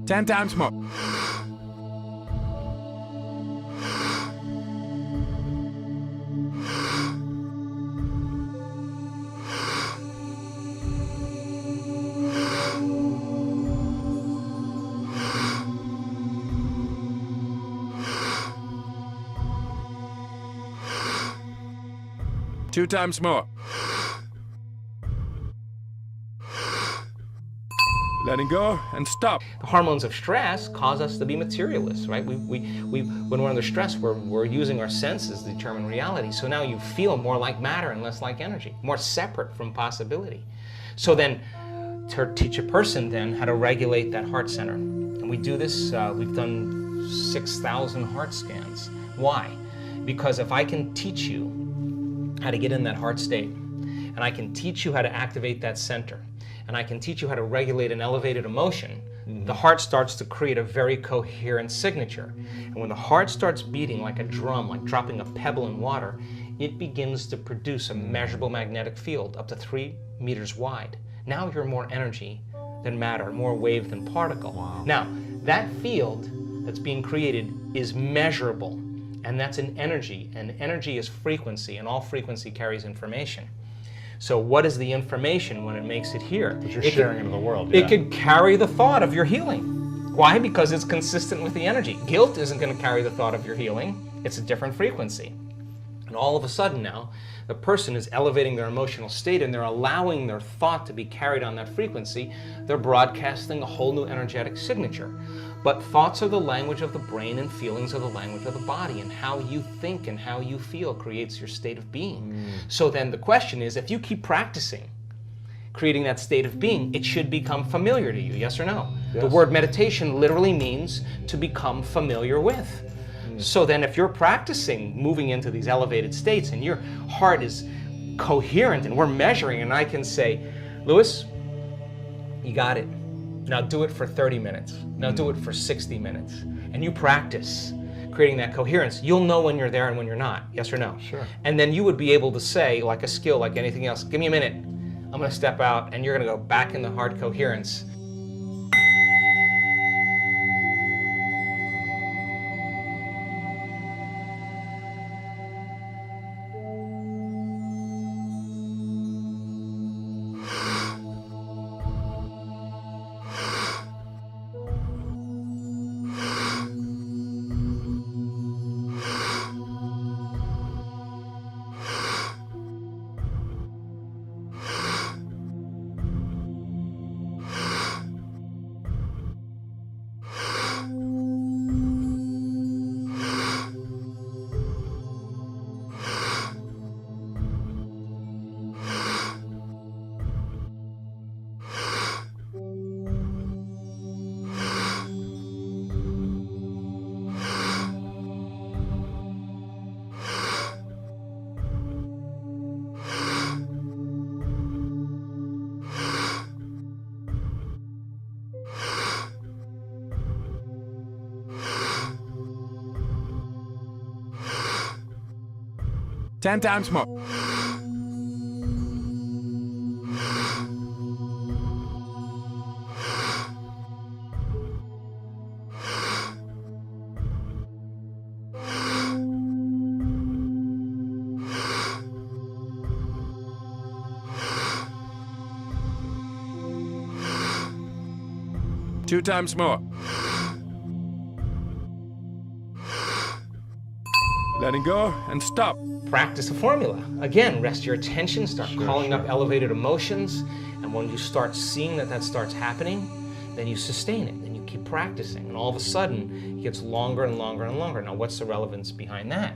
10 times more. Two times more. Letting go and stop. The hormones of stress cause us to be materialists, right? When we're under stress, we're using our senses to determine reality. So now you feel more like matter and less like energy, more separate from possibility. So then, to teach a person then how to regulate that heart center. And we do this, we've done 6,000 heart scans. Why? Because if I can teach you how to get in that heart state, and I can teach you how to activate that center, and I can teach you how to regulate an elevated emotion, the heart starts to create a very coherent signature. And when the heart starts beating like a drum, like dropping a pebble in water, it begins to produce a measurable magnetic field up to 3 meters wide. Now you're more energy than matter, more wave than particle. Wow. Now, that field that's being created is measurable, and that's an energy, and energy is frequency, and all frequency carries information. So what is the information when it makes it here? That you're sharing into the world. Yeah. It could carry the thought of your healing. Why? Because it's consistent with the energy. Guilt isn't going to carry the thought of your healing. It's a different frequency. And all of a sudden now, the person is elevating their emotional state and they're allowing their thought to be carried on that frequency. They're broadcasting a whole new energetic signature. But thoughts are the language of the brain and feelings are the language of the body, and how you think and how you feel creates your state of being. So then the question is, if you keep practicing creating that state of being, it should become familiar to you, yes or no? Yes. The word meditation literally means to become familiar with. So then if you're practicing moving into these elevated states and your heart is coherent and we're measuring, and I can say, Louis, you got it. Now do it for 30 minutes. Now do it for 60 minutes. And you practice creating that coherence. You'll know when you're there and when you're not, yes or no? Sure. And then you would be able to say, like a skill, like anything else, give me a minute. I'm gonna step out and you're gonna go back in the heart coherence. Ten times more. Two times more. Letting go and stop. Practice a formula. Again, rest your attention, start calling up elevated emotions, and when you start seeing that that starts happening, then you sustain it, and you keep practicing, and all of a sudden, it gets longer and longer and longer. Now, what's the relevance behind that?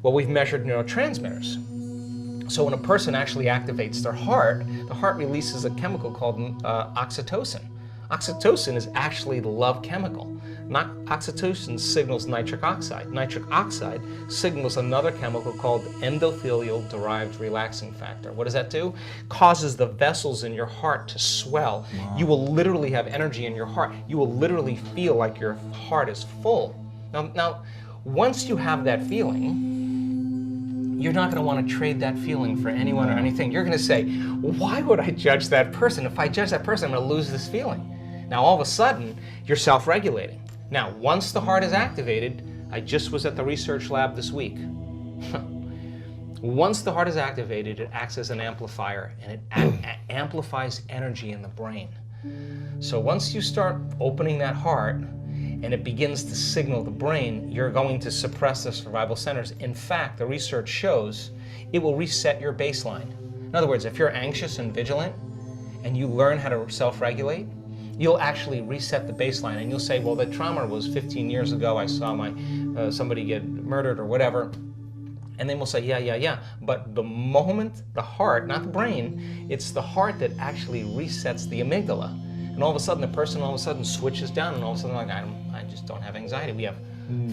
Well, we've measured neurotransmitters. So when a person actually activates their heart, the heart releases a chemical called oxytocin. Oxytocin is actually the love chemical. Oxytocin signals nitric oxide. Nitric oxide signals another chemical called endothelial-derived relaxing factor. What does that do? Causes the vessels in your heart to swell. Wow. You will literally have energy in your heart. You will literally feel like your heart is full. Now, once you have that feeling, you're not going to want to trade that feeling for anyone or anything. You're going to say, why would I judge that person? If I judge that person, I'm going to lose this feeling. Now all of a sudden, you're self-regulating. Now, once the heart is activated, I just was at the research lab this week. Once the heart is activated, it acts as an amplifier, and it amplifies energy in the brain. So once you start opening that heart and it begins to signal the brain, you're going to suppress the survival centers. In fact, the research shows it will reset your baseline. In other words, if you're anxious and vigilant and you learn how to self-regulate, you'll actually reset the baseline, and you'll say, well, the trauma was 15 years ago, I saw somebody get murdered or whatever. And then we'll say, yeah. But the moment the heart, not the brain, it's the heart that actually resets the amygdala. And all of a sudden, the person all of a sudden switches down, and all of a sudden, like, I just don't have anxiety. We have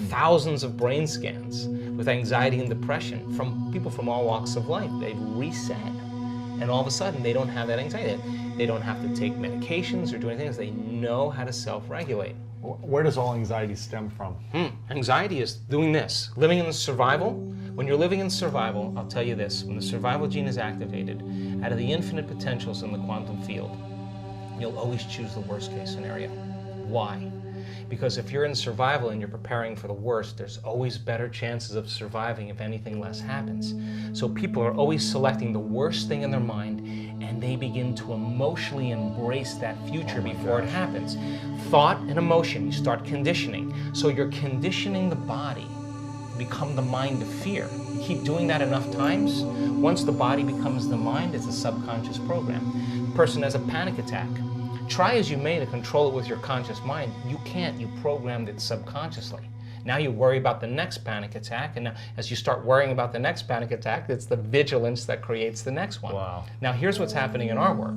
thousands of brain scans with anxiety and depression from people from all walks of life. They've reset. And all of a sudden, they don't have that anxiety. They don't have to take medications or do anything else. They know how to self-regulate. Where does all anxiety stem from? Anxiety is doing this, living in survival. When you're living in survival, I'll tell you this, when the survival gene is activated, out of the infinite potentials in the quantum field, you'll always choose the worst case scenario. Why? Because if you're in survival and you're preparing for the worst, there's always better chances of surviving if anything less happens. So people are always selecting the worst thing in their mind, and they begin to emotionally embrace that future before it happens. Thought and emotion, you start conditioning. So you're conditioning the body to become the mind of fear. You keep doing that enough times, once the body becomes the mind, it's a subconscious program. The person has a panic attack. Try as you may to control it with your conscious mind, you can't. You programmed it subconsciously. Now you worry about the next panic attack, and now, as you start worrying about the next panic attack, it's the vigilance that creates the next one. Wow. Now here's what's happening in our work.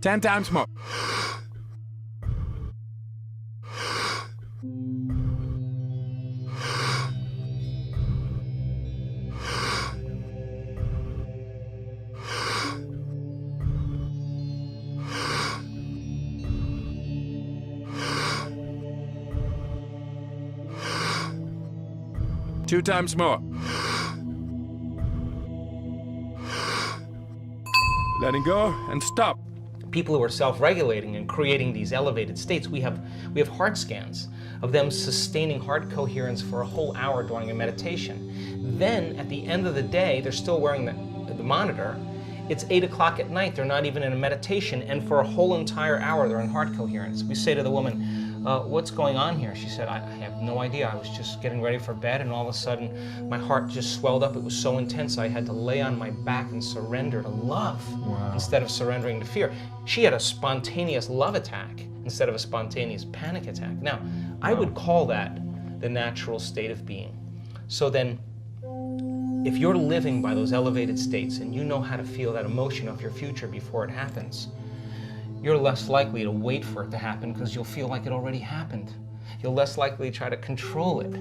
Ten times more. Two times more. Letting go and stop. People who are self-regulating and creating these elevated states, we have heart scans of them sustaining heart coherence for a whole hour during a meditation. Then at the end of the day, they're still wearing the monitor. It's 8 o'clock at night, they're not even in a meditation, and for a whole entire hour they're in heart coherence. We say to the woman, what's going on here? She said, I have no idea. I was just getting ready for bed, and all of a sudden my heart just swelled up. It was so intense I had to lay on my back and surrender to love instead of surrendering to fear. She had a spontaneous love attack instead of a spontaneous panic attack. Now, I would call that the natural state of being. So then, if you're living by those elevated states and you know how to feel that emotion of your future before it happens, you're less likely to wait for it to happen because you'll feel like it already happened. You're less likely to try to control it.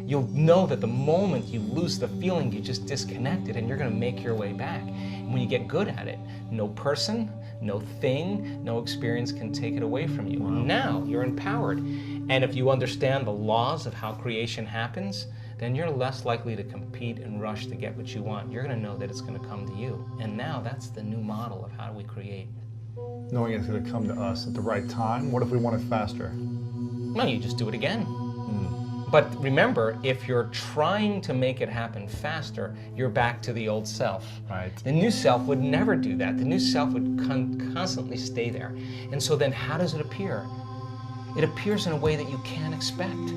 You'll know that the moment you lose the feeling, you just disconnect it, and you're going to make your way back. And when you get good at it, no person, no thing, no experience can take it away from you. Now you're empowered. And if you understand the laws of how creation happens, then you're less likely to compete and rush to get what you want. You're going to know that it's going to come to you. And now that's the new model of how do we create. Knowing it's going to come to us at the right time. What if we want it faster? No, you just do it again. But remember, if you're trying to make it happen faster, you're back to the old self. Right. The new self would never do that. The new self would constantly stay there. And so then how does it appear? It appears in a way that you can't expect.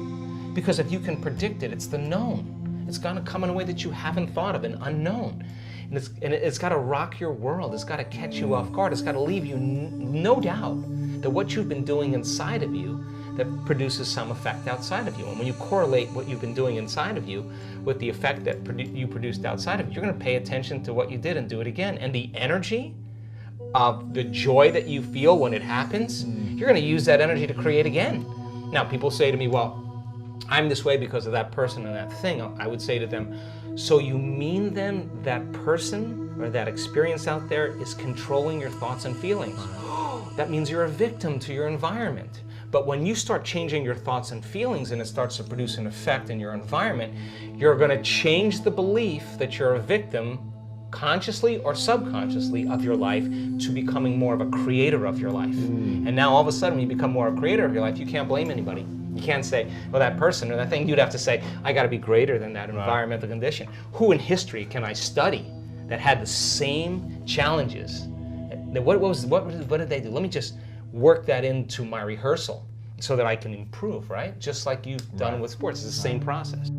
Because if you can predict it, it's the known. It's going to come in a way that you haven't thought of, an unknown. And it's got to rock your world. It's got to catch you off guard. It's got to leave you no doubt that what you've been doing inside of you that produces some effect outside of you. And when you correlate what you've been doing inside of you with the effect that you produced outside of you, you're going to pay attention to what you did and do it again. And the energy of the joy that you feel when it happens, you're going to use that energy to create again. Now, people say to me, well, I'm this way because of that person and that thing. I would say to them, so you mean then that person or that experience out there is controlling your thoughts and feelings? That means you're a victim to your environment. But when you start changing your thoughts and feelings and it starts to produce an effect in your environment, you're going to change the belief that you're a victim, consciously or subconsciously, of your life to becoming more of a creator of your life. And now all of a sudden when you become more a creator of your life, you can't blame anybody. You can't say, well, that person or that thing. You'd have to say, I got to be greater than that environmental condition. Who in history can I study that had the same challenges? What did they do? Let me just work that into my rehearsal so that I can improve, right? Just like you've done with sports. It's the same process.